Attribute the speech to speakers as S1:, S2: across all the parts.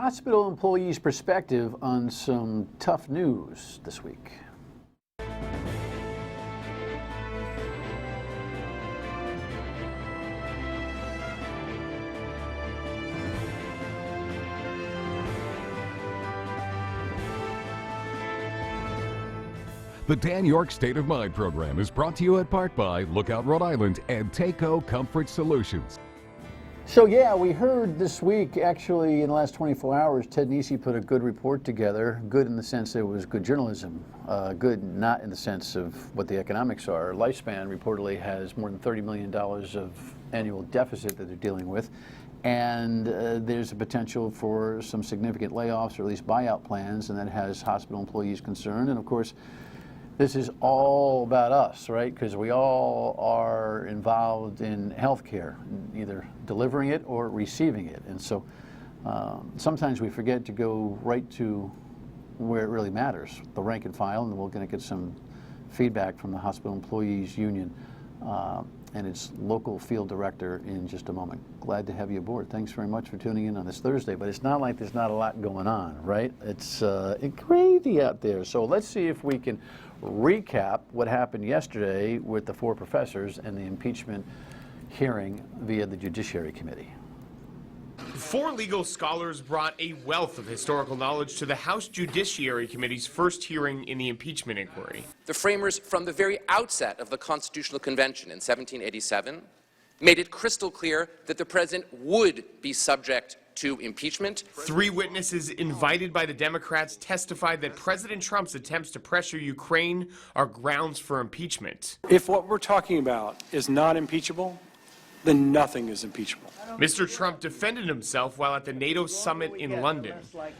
S1: hospital employees' perspective on some tough news this week.
S2: The Dan York State of Mind program is brought to you in part by Lookout Rhode Island and Takeo Comfort Solutions.
S1: So yeah, we heard this week, actually in the last 24 hours, Ted Nesi put a good report together. Good in the sense that it was good journalism. Good not in the sense of what the economics are. Lifespan reportedly has more than $30 million of annual deficit that they're dealing with. And there's a potential for some significant layoffs or at least buyout plans, and that has hospital employees concerned. And of course, this is all about us, right? Because we all are involved in healthcare, either delivering it or receiving it. And so sometimes we forget to go right to where it really matters, the rank and file, and we're going to get some feedback from the Hospital Employees Union and its local field director in just a moment. Glad to have you aboard. Thanks very much for tuning in on this Thursday, but it's not like there's not a lot going on, right? It's crazy out there. So let's see if we can recap what happened yesterday with the 4 professors and the impeachment hearing via the Judiciary Committee.
S3: 4 legal scholars brought a wealth of historical knowledge to the House Judiciary Committee's first hearing in the impeachment inquiry.
S4: The framers, from the very outset of the Constitutional Convention in 1787, made it crystal clear that the president would be subject to impeachment.
S3: 3 witnesses invited by the Democrats testified that President Trump's attempts to pressure Ukraine are grounds for impeachment.
S5: If what we're talking about is not impeachable, then nothing is impeachable.
S3: Mr. Trump defended himself while at the NATO summit in London.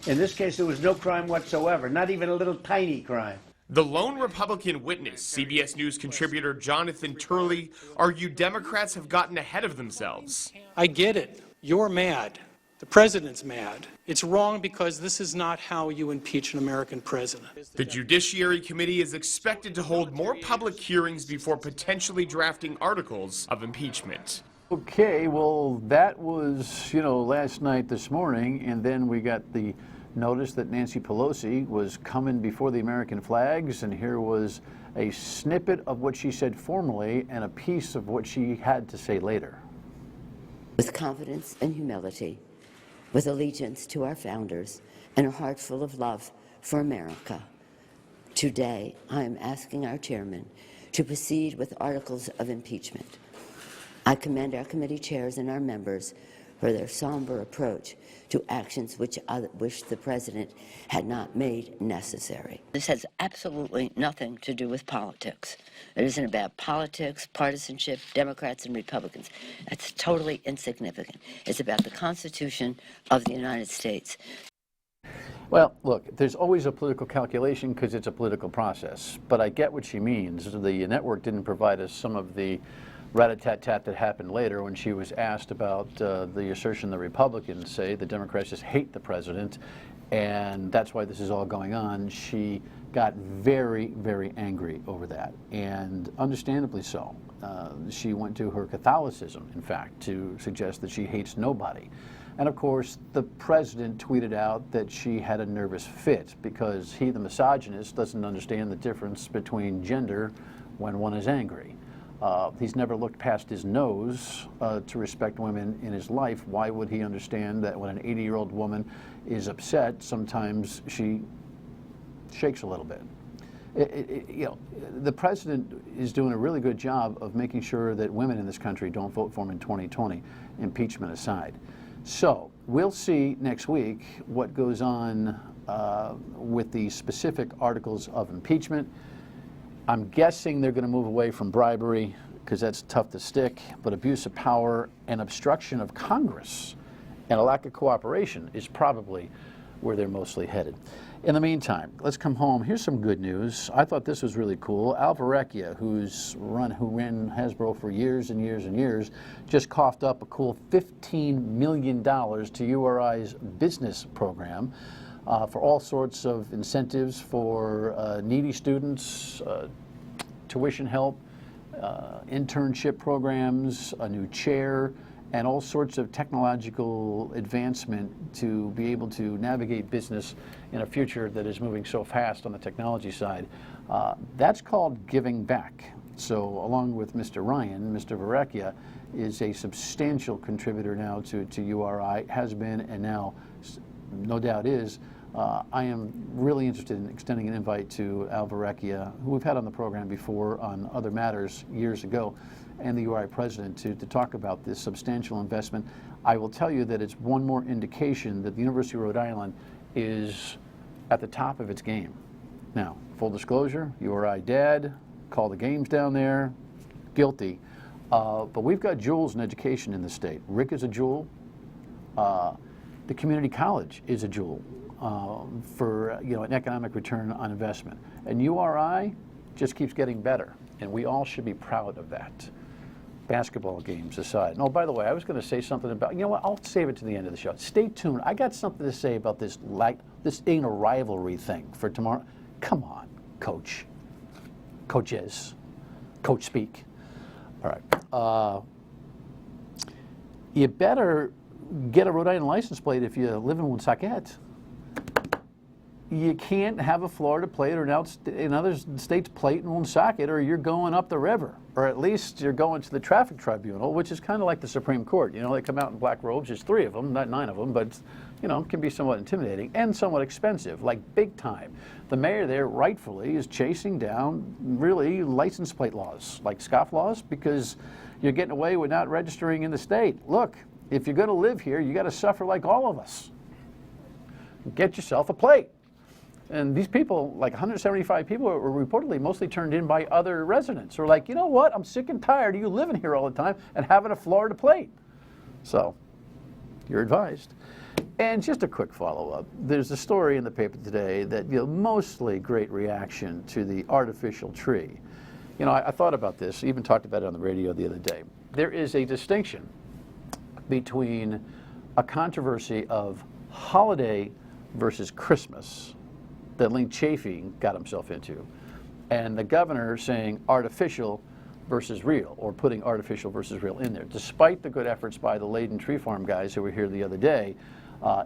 S6: In this case, there was no crime whatsoever, not even a little tiny crime.
S3: The lone Republican witness, CBS News contributor Jonathan Turley, argued Democrats have gotten ahead of themselves.
S5: I get it. You're mad. The president's mad. It's wrong because this is not how you impeach an American president.
S3: The Judiciary Committee is expected to hold more public hearings before potentially drafting articles of impeachment.
S1: Okay, well, that was, last night, this morning, and then we got the notice that Nancy Pelosi was coming before the American flags, and here was a snippet of what she said formally and a piece of what she had to say later.
S7: With confidence and humility, with allegiance to our founders, and a heart full of love for America, today I am asking our chairman to proceed with articles of impeachment. I commend our committee chairs and our members for their somber approach to actions which the president had not made necessary.
S8: This has absolutely nothing to do with politics. It isn't about politics, partisanship, Democrats and Republicans. That's totally insignificant. It's about the Constitution of the United States.
S1: Well, look, there's always a political calculation because it's a political process, but I get what she means. The network didn't provide us some of the rat-a-tat-tat that happened later when she was asked about the assertion the Republicans say the Democrats just hate the president, and that's why this is all going on. She got very, very angry over that, and understandably so. She went to her Catholicism, in fact, to suggest that she hates nobody. And of course, the president tweeted out that she had a nervous fit because he, the misogynist, doesn't understand the difference between gender when one is angry. He's never looked past his nose to respect women in his life. Why would he understand that when an 80-year-old woman is upset, sometimes she shakes a little bit? The president is doing a really good job of making sure that women in this country don't vote for him in 2020, impeachment aside. So we'll see next week what goes on with the specific articles of impeachment. I'm guessing they're going to move away from bribery because that's tough to stick, but abuse of power and obstruction of Congress and a lack of cooperation is probably where they're mostly headed. In the meantime, let's come home. Here's some good news. I thought this was really cool. Al Verrecchia, who ran Hasbro for years and years and years, just coughed up a cool $15 million to URI's business program. For all sorts of incentives for needy students, tuition help, internship programs, a new chair, and all sorts of technological advancement to be able to navigate business in a future that is moving so fast on the technology side. That's called giving back. So along with Mr. Ryan, Mr. Varechia is a substantial contributor now to URI, has been, and now no doubt is. I am really interested in extending an invite to Al Varechia, who we've had on the program before on other matters years ago, and the URI president to talk about this substantial investment. I will tell you that it's one more indication that the University of Rhode Island is at the top of its game. Now, full disclosure, URI dad, call the games down there, guilty. But we've got jewels in education in the state. Rick is a jewel. The community college is a jewel for an economic return on investment. And URI just keeps getting better, and we all should be proud of that. Basketball games aside. And, oh, by the way, I was going to say something about, you know what, I'll save it to the end of the show. Stay tuned. I got something to say about this, this ain't a rivalry thing for tomorrow. Come on, coach. Coaches. Coach speak. All right. You better get a Rhode Island license plate if you live in Woonsocket. You can't have a Florida plate or another state's plate in Woonsocket, or you're going up the river, or at least you're going to the traffic tribunal, which is kind of like the Supreme Court. You know, they come out in black robes. There's 3 of them, not 9 of them, but it can be somewhat intimidating and somewhat expensive, like big time. The mayor there rightfully is chasing down really license plate laws, like scofflaws, because you're getting away with not registering in the state. Look, if you're going to live here, you got to suffer like all of us. Get yourself a plate. And these people, like 175 people, were reportedly mostly turned in by other residents who are like, you know what, I'm sick and tired of you living here all the time and having a Florida plate. So, you're advised. And just a quick follow-up. There's a story in the paper today that, mostly great reaction to the artificial tree. I thought about this, even talked about it on the radio the other day. There is a distinction between a controversy of holiday versus Christmas that Link Chafee got himself into, and the governor saying artificial versus real, or putting artificial versus real in there. Despite the good efforts by the Layden Tree Farm guys who were here the other day,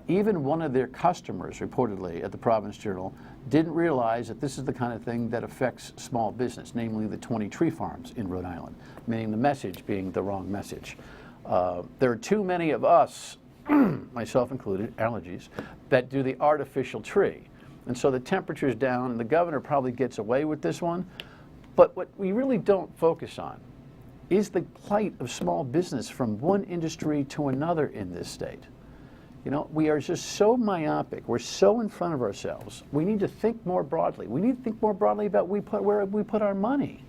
S1: even one of their customers, reportedly at the Providence Journal, didn't realize that this is the kind of thing that affects small business, namely the 20 tree farms in Rhode Island, meaning the message being the wrong message. There are too many of us, myself included, allergies, that do the artificial tree. And so the temperature's down, and the governor probably gets away with this one. But what we really don't focus on is the plight of small business from one industry to another in this state. We are just so myopic. We're so in front of ourselves. We need to think more broadly. We need to think more broadly about where we put our money.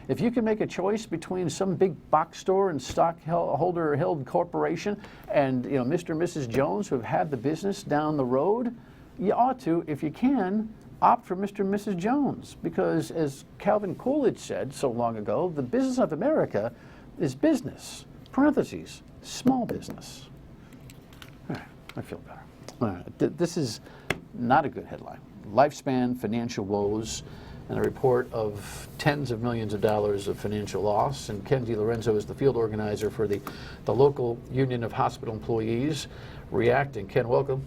S1: If you can make a choice between some big box store and stockholder-held corporation and Mr. and Mrs. Jones who have had the business down the road, you ought to, if you can, opt for Mr. and Mrs. Jones, because as Calvin Coolidge said so long ago, the business of America is business, parentheses, small business. All right, I feel better. All right, this is not a good headline. Lifespan financial woes, and a report of tens of millions of dollars of financial loss. And Ken DeLorenzo is the field organizer for the local union of hospital employees reacting. Ken, welcome.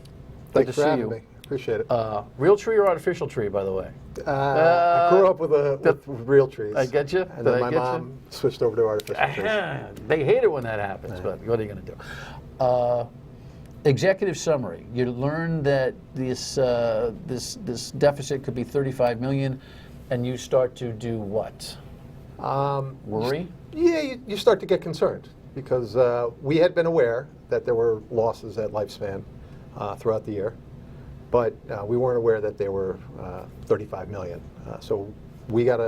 S9: Thanks for having me. Appreciate it.
S1: Real tree or artificial tree, by the way?
S9: I grew up with real trees.
S1: I get you.
S9: And then my mom switched over to artificial trees.
S1: They hate it when that happens, but what are you going to do? Executive summary. You learn that this deficit could be $35 million, and you start to do what? Worry?
S9: Yeah, you start to get concerned because we had been aware that there were losses at Lifespan throughout the year, but we weren't aware that they were $35 million. So we got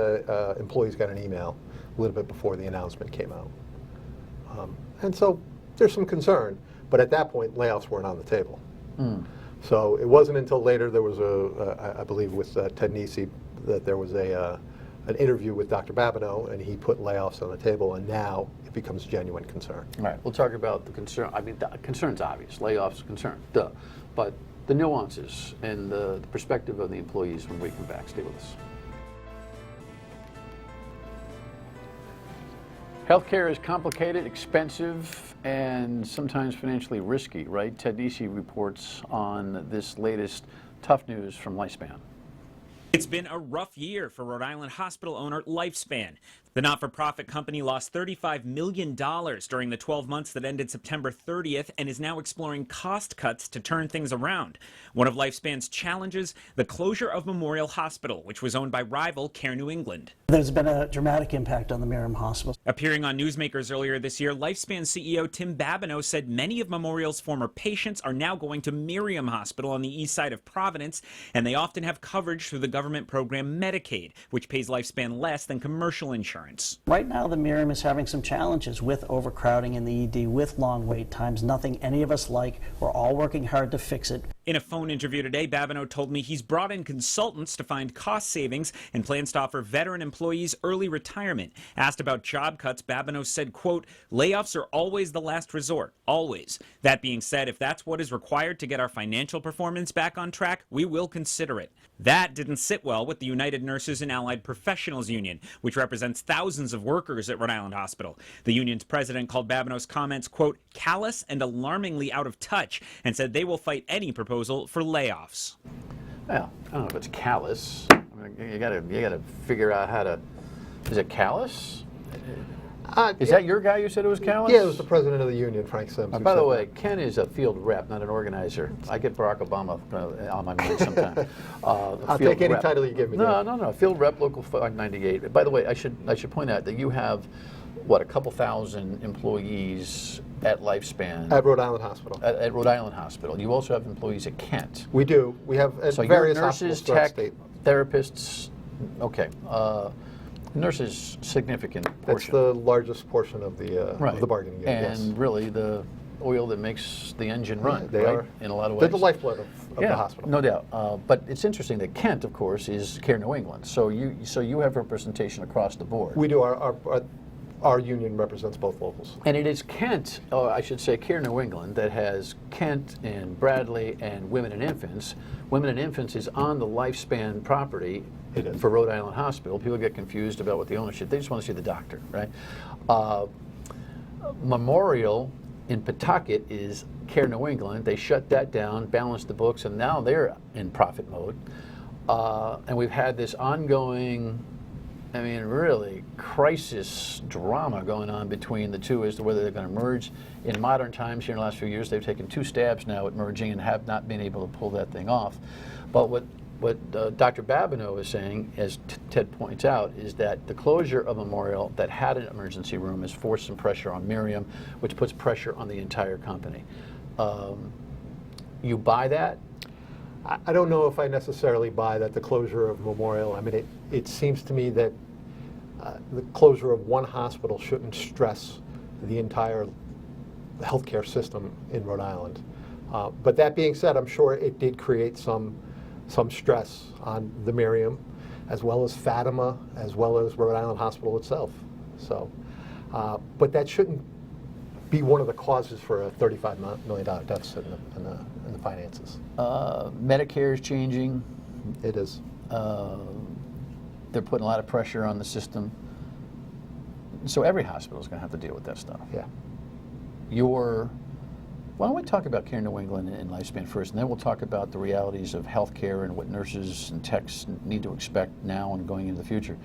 S9: employees got an email a little bit before the announcement came out. And so there's some concern, but at that point, layoffs weren't on the table. So it wasn't until later there was I believe with Ted Nesi, that there was an interview with Dr. Babineau, and he put layoffs on the table, and now it becomes genuine concern.
S1: All right, we'll talk about the concern. I mean, the concern's obvious. Layoffs, concern, duh. But the nuances and the perspective of the employees when we come back. Stay with us. Healthcare is complicated, expensive, and sometimes financially risky, right? Ted Nesi reports on this latest tough news from Lifespan.
S10: It's been a rough year for Rhode Island hospital owner Lifespan. The not-for-profit company lost $35 million during the 12 months that ended September 30th and is now exploring cost cuts to turn things around. One of Lifespan's challenges, the closure of Memorial Hospital, which was owned by rival Care New England.
S11: There's been a dramatic impact on the Miriam Hospital.
S10: Appearing on Newsmakers earlier this year, Lifespan CEO Tim Babineau said many of Memorial's former patients are now going to Miriam Hospital on the east side of Providence, and they often have coverage through the government program Medicaid, which pays Lifespan less than commercial insurance.
S11: Right now, the Miriam is having some challenges with overcrowding in the ED, with long wait times, nothing any of us like. We're all working hard to fix it.
S10: In a phone interview today, Babineau told me he's brought in consultants to find cost savings and plans to offer veteran employees early retirement. Asked about job cuts, Babineau said, quote, "Layoffs are always the last resort, always. That being said, if that's what is required to get our financial performance back on track, we will consider it." That didn't sit well with the United Nurses and Allied Professionals Union, which represents thousands of workers at Rhode Island Hospital. The union's president called Babineau's comments, quote, "callous and alarmingly out of touch," and said they will fight any proposal for layoffs.
S1: Well, I don't know if it's callous. I mean, you gotta figure out how to. Is it callous? Is that your guy? You said it was callous?
S9: Yeah, it was the president of the union, Frank Sims.
S1: By the way, Ken is a field rep, not an organizer. I get Barack Obama on my mind sometimes.
S9: I'll take any title you give me.
S1: No. Field rep, local 98. By the way, I should point out that you have, what, a couple thousand employees at Lifespan.
S9: At Rhode Island Hospital.
S1: At Rhode Island Hospital. You also have employees at Kent.
S9: We do. We have at
S1: So
S9: various
S1: your nurses,
S9: hospitals throughout the
S1: tech,
S9: state.
S1: therapists. Okay. Nurses, significant portion.
S9: That's the largest portion of the bargaining unit.
S1: And
S9: yes.
S1: really the oil that makes the engine run.
S9: They
S1: right?
S9: are
S1: In a lot of ways.
S9: They're the lifeblood of the hospital.
S1: No doubt. But it's interesting that Kent, of course, is Care New England. So you have representation across the board.
S9: We do. Our union represents both locals.
S1: And it is Kent, or I should say Care New England, that has Kent and Bradley and Women and Infants. Women and Infants is on the Lifespan property for Rhode Island Hospital. People get confused about what the ownership. They just want to see the doctor, right? Memorial in Pawtucket is Care New England. They shut that down, balanced the books, and now they're in profit mode. And we've had this ongoing, I mean, really crisis drama going on between the two as to whether they're going to merge. In modern times, here in the last few years, they've taken 2 stabs now at merging and have not been able to pull that thing off. But what Dr. Babineau is saying, as Ted points out, is that the closure of Memorial that had an emergency room has forced some pressure on Miriam, which puts pressure on the entire company. You buy that?
S9: I don't know if I necessarily buy that the closure of Memorial. I mean, it seems to me that the closure of one hospital shouldn't stress the entire healthcare system in Rhode Island. But that being said, I'm sure it did create some stress on the Miriam, as well as Fatima, as well as Rhode Island Hospital itself. So, but that shouldn't be one of the causes for a $35 million deficit in the finances.
S1: Medicare is changing.
S9: It is.
S1: They're putting a lot of pressure on the system. So every hospital is going to have to deal with that stuff.
S9: Yeah.
S1: Why don't we talk about Care New England and Lifespan first, and then we'll talk about the realities of healthcare and what nurses and techs need to expect now and going into the future.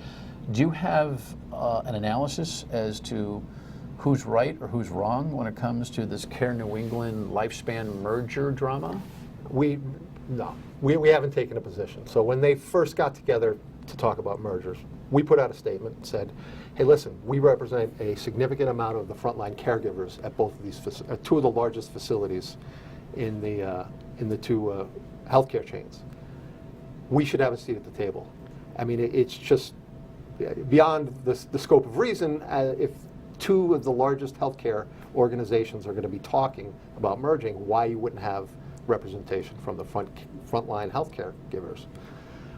S1: Do you have an analysis as to who's right or who's wrong when it comes to this Care New England Lifespan merger drama?
S9: No, we haven't taken a position. So when they first got together to talk about mergers, we put out a statement and said, hey, listen, we represent a significant amount of the frontline caregivers at both of these, 2 of the largest facilities in the 2 healthcare chains. We should have a seat at the table. I mean, it's just beyond the scope of reason. If 2 of the largest healthcare organizations are going to be talking about merging, why you wouldn't have representation from the frontline healthcare givers.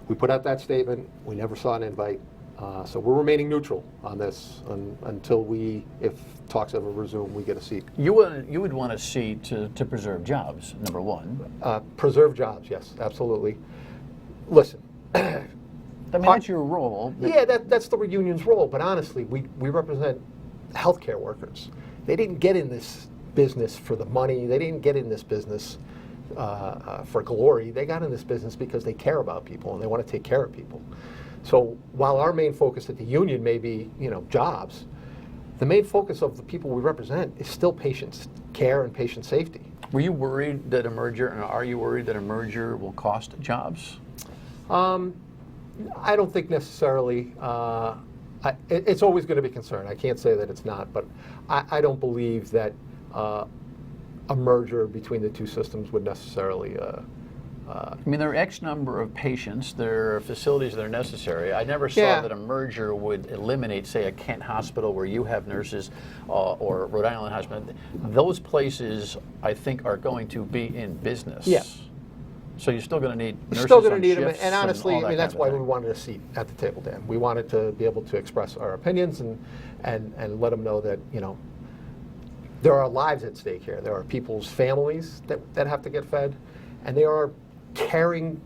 S9: We put out that statement. We never saw an invite. So we're remaining neutral on this until if talks ever resume, we get a seat.
S1: You would want a seat to preserve jobs, number one.
S9: Preserve jobs, yes, absolutely. Listen.
S1: I mean, that's your role.
S9: Yeah, that's the union's role. But honestly, we represent healthcare workers. They didn't get in this business for the money. They didn't get in this business for glory. They got in this business because they care about people and they want to take care of people. So while our main focus at the union may be, jobs, the main focus of the people we represent is still patient care and patient safety.
S1: Were you worried that a merger, and are you worried that a merger will cost jobs?
S9: I don't think necessarily. It's always going to be a concern. I can't say that it's not, but I don't believe that a merger between the two systems would necessarily.
S1: I mean, there are X number of patients, there are facilities that are necessary. I never saw that a merger would eliminate, say, a Kent hospital where you have nurses or Rhode Island hospital. Those places, I think, are going to be in business.
S9: Yes.
S1: So you're still going to need nurses.
S9: You're still going to
S1: on
S9: need them,
S1: shifts
S9: and honestly,
S1: all that
S9: that's
S1: kind of
S9: why
S1: thing.
S9: we wanted a seat at the table, Dan. We wanted to be able to express our opinions and let them know that, there are lives at stake here. There are people's families that have to get fed, and they are caring,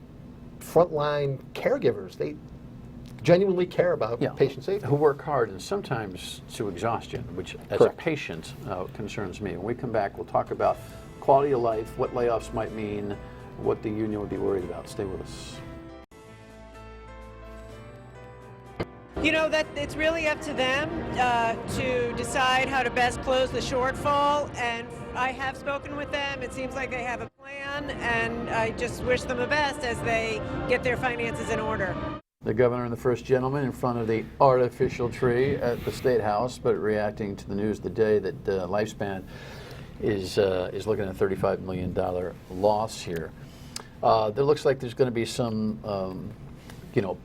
S9: frontline caregivers. They genuinely care about patient safety.
S1: Who work hard and sometimes to exhaustion, which as
S9: Correct.
S1: a patient concerns me. When we come back, we'll talk about quality of life, what layoffs might mean, what the union would be worried about. Stay with us.
S12: That it's really up to them to decide how to best close the shortfall, and I have spoken with them. It seems like they have a plan, and I just wish them the best as they get their finances in order.
S1: The governor and the first gentleman in front of the artificial tree at the State House, but reacting to the news today that Lifespan is looking at a $35 million loss here. There looks like there's going to be some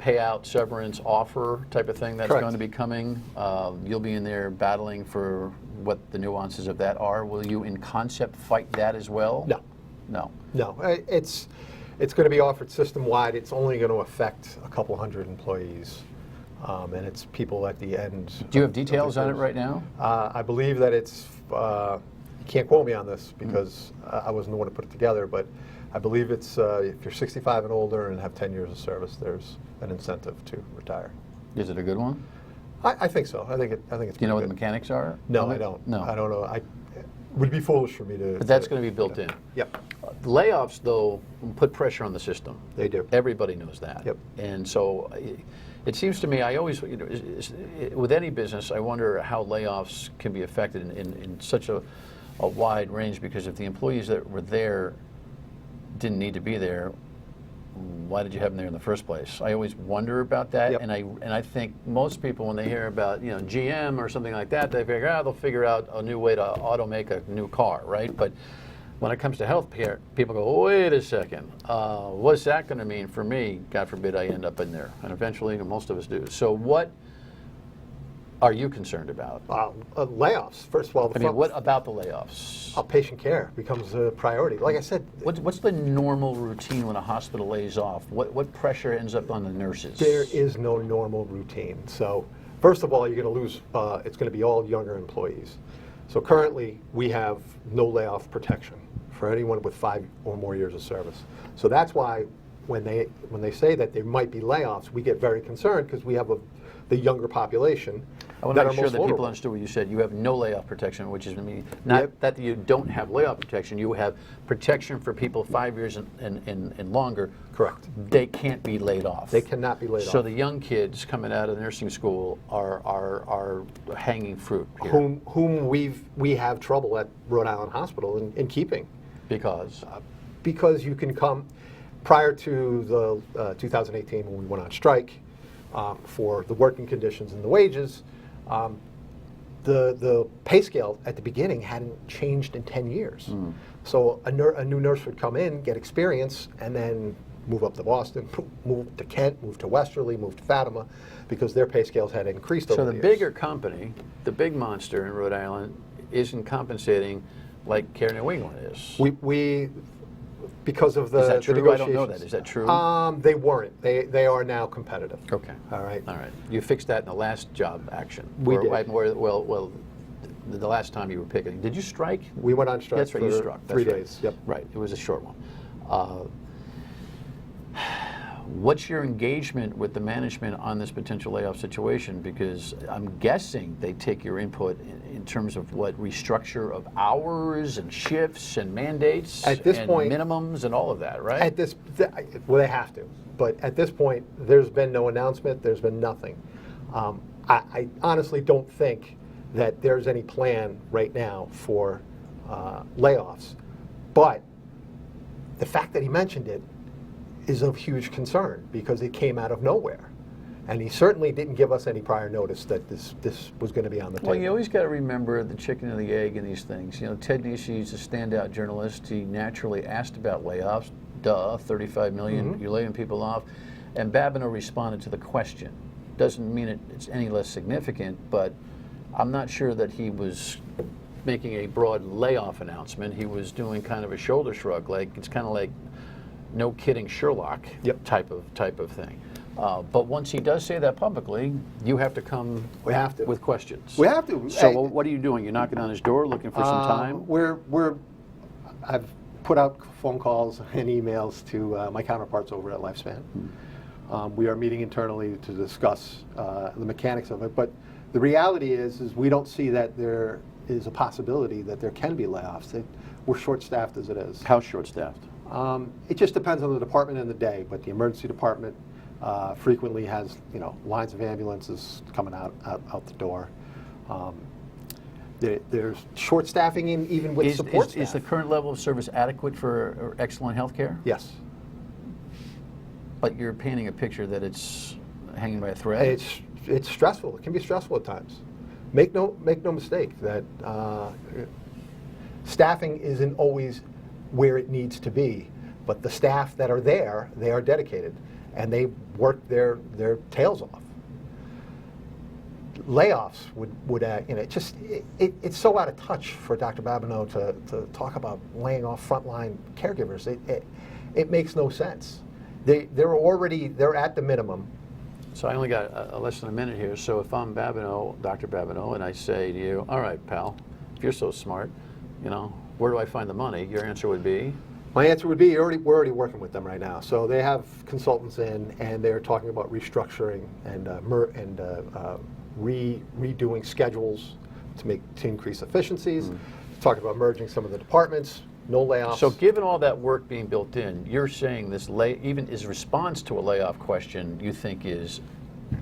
S1: payout, severance offer type of thing that's
S9: Correct.
S1: going to be coming. You'll be in there battling for what the nuances of that are. Will you, in concept, fight that as well?
S9: No.
S1: No.
S9: No. It's going to be offered system-wide. It's only going to affect a couple hundred employees, and it's people at the end.
S1: Do you have details on it right now?
S9: I believe that it's, you can't quote me on this because I wasn't the one to put it together, but I believe it's if you're 65 and older and have 10 years of service, there's an incentive to retire.
S1: Is it a good one?
S9: I think so. I think it's.
S1: Do you know what the
S9: good.
S1: mechanics are?
S9: No, I don't.
S1: No.
S9: I don't know. It would be foolish for me to.
S1: But that's going to be built in.
S9: Yep.
S1: Layoffs, though, put pressure on the system.
S9: They do.
S1: Everybody knows that.
S9: Yep.
S1: And so it seems to me, I always, with any business, I wonder how layoffs can be affected in such a wide range, because if the employees that were there didn't need to be there, why did you have them there in the first place? I always wonder about that,
S9: Yep.
S1: and I think most people, when they hear about GM or something like that, they figure they'll figure out a new way to automake a new car, right? But when it comes to health care, people go, wait a second, what's that going to mean for me? God forbid I end up in there, and eventually most of us do. So what are you concerned about?
S9: Layoffs. First of all,
S1: what about the layoffs?
S9: Patient care becomes a priority. Like I said,
S1: what's the normal routine when a hospital lays off? What pressure ends up on the nurses?
S9: there is no normal routine. So first of all, you're going to lose. It's going to be all younger employees. So currently, we have no layoff protection for anyone with 5 or more years of service. So that's why when they say that there might be layoffs, we get very concerned because we have the younger population.
S1: I want to make sure that people understood what you said. You have no layoff protection, which is not that you don't have layoff protection. You have protection for people 5 years and longer.
S9: Correct.
S1: They can't be laid off.
S9: They cannot be laid off.
S1: So the young kids coming out of nursing school are hanging fruit here.
S9: Whom we have trouble at Rhode Island Hospital in keeping.
S1: Because?
S9: Because you can come prior to the 2018 when we went on strike for the working conditions and the wages. The pay scale at the beginning hadn't changed in 10 years. So a new nurse would come in, get experience, and then move up to Boston, move to Kent, move to Westerly, move to Fatima, because their pay scales had increased over the years.
S1: So the bigger company, the big monster in Rhode Island, isn't compensating like Care New England is.
S9: We because of the
S1: Is that true? I don't know
S9: negotiations.
S1: that. Is that true?
S9: They weren't. They are now competitive.
S1: Okay.
S9: All right.
S1: All right. You fixed that in the last job action.
S9: We did.
S1: Well, the last time you were picketing. Did you strike?
S9: We went on strike.
S1: That's right. You struck. That's
S9: 3
S1: right.
S9: days. Yep.
S1: Right. It was a short one. What's your engagement with the management on this potential layoff situation? Because I'm guessing they take your input in terms of what restructure of hours and shifts and mandates
S9: at this
S1: and
S9: point,
S1: minimums and all of that, right?
S9: At this, well, they have to. But at this point, there's been no announcement. There's been nothing. I honestly don't think that there's any plan right now for layoffs. But the fact that he mentioned it is of huge concern because it came out of nowhere. And he certainly didn't give us any prior notice that this was going to be on the table.
S1: Well, you always got to remember the chicken and the egg in these things. You know, Ted Nesi is a standout journalist. He naturally asked about layoffs. Duh, 35 million, you're laying people off. And Babineau responded to the question. Doesn't mean it's any less significant, but I'm not sure that he was making a broad layoff announcement. He was doing kind of a shoulder shrug, like it's kind of like no kidding Sherlock type of thing. But once he does say that publicly, you have to come with questions.
S9: We have to.
S1: So what are you doing? You're knocking on his door looking for some time?
S9: I've put out phone calls and emails to my counterparts over at Lifespan. We are meeting internally to discuss the mechanics of it. But the reality is we don't see that there is a possibility that there can be layoffs. We're short-staffed as it is.
S1: How short-staffed?
S9: It just depends on the department and the day, but the emergency department frequently has, lines of ambulances coming out the door. There's short staffing even with support staff.
S1: Is the current level of service adequate for excellent health care?
S9: Yes.
S1: But you're painting a picture that it's hanging by a thread?
S9: It's stressful. It can be stressful at times. Make no mistake that staffing isn't always where it needs to be, but the staff that are there, they are dedicated, and they work their tails off. Layoffs would it's so out of touch for Dr. Babineau to talk about laying off frontline caregivers. It makes no sense. They're at the minimum.
S1: So I only got less than a minute here. So if I'm Babineau, Dr. Babineau, and I say to you, all right, pal, if you're so smart, where do I find the money? Your answer would be?
S9: My answer would be we're already working with them right now. So they have consultants in, and they're talking about restructuring and redoing schedules to increase efficiencies. Talking about merging some of the departments. No layoffs.
S1: So given all that work being built in, you're saying this even his response to a layoff question you think is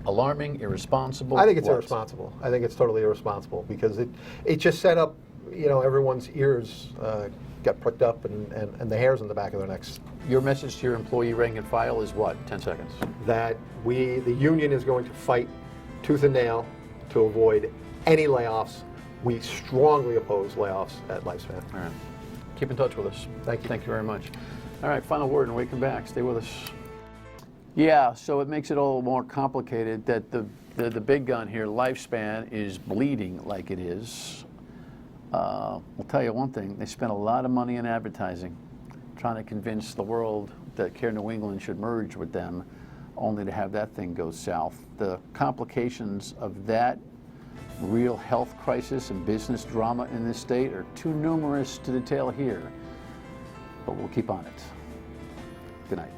S1: alarming, irresponsible?
S9: I think it's irresponsible. I think it's totally irresponsible because it just set up, everyone's ears got pricked up and the hairs on the back of their necks.
S1: Your message to your employee rank and file is what? 10 seconds.
S9: That the union is going to fight tooth and nail to avoid any layoffs. We strongly oppose layoffs at Lifespan.
S1: All right. Keep in touch with us.
S9: Thank you.
S1: Thank you very much. All right, final word and we come back. Stay with us. Yeah, so it makes it all more complicated that the big gun here, Lifespan, is bleeding like it is. I'll tell you one thing, they spent a lot of money in advertising trying to convince the world that Care New England should merge with them, only to have that thing go south. The complications of that real health crisis and business drama in this state are too numerous to detail here, but we'll keep on it. Good night.